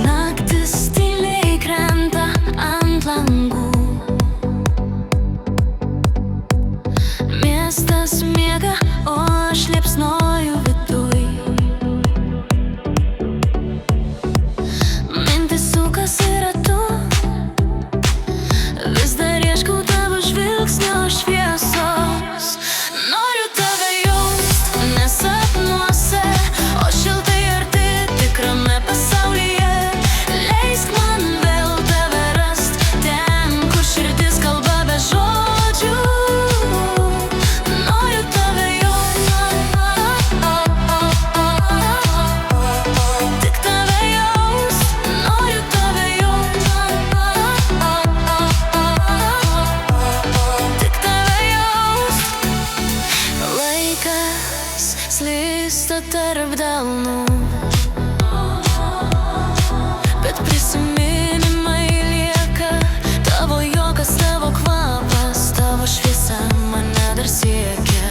Naktis tyliai krenta ant langų. Miestas miega, o aš liepsnoju viduj. Mintis sukasi ratu, vis dar ieškau tavo žvilgsnio šviesos. Noriu tave jaust, ne sapnuose, o šiltai arti tikrame pasaulyje. Leisk man vėl tave rast ten, kur širdis kalba be žodžių. Noriu tave jaust, tik tave jaust. Noriu tave jaust, tik tave jaust. Laikas slysta tarp delnų, bet prisiminimai lieka. Tavo juokas, tavo kvapas, tavo šviesa mane dar siekia.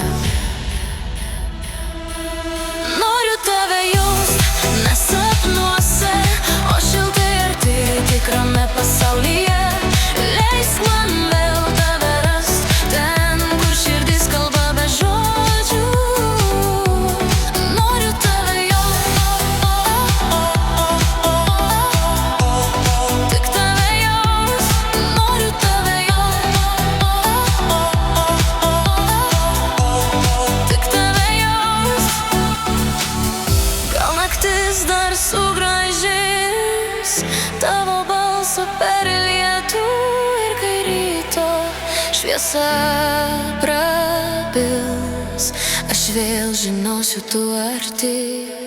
Noriu tave jaust, ne sapnuose, o šiltai arti tikrame pasaulyje. Leisk man vėl tave rast ten, kur širdis kalba be žodžių. Noriu tave jaust, tik tave jaust. Noriu tave jaust, tik tave jaust. Gal naktis dar sugrąžins tavo balsą per lietų, ir kai ryto šviesa prabils, aš vėl žinosiu, tu arti.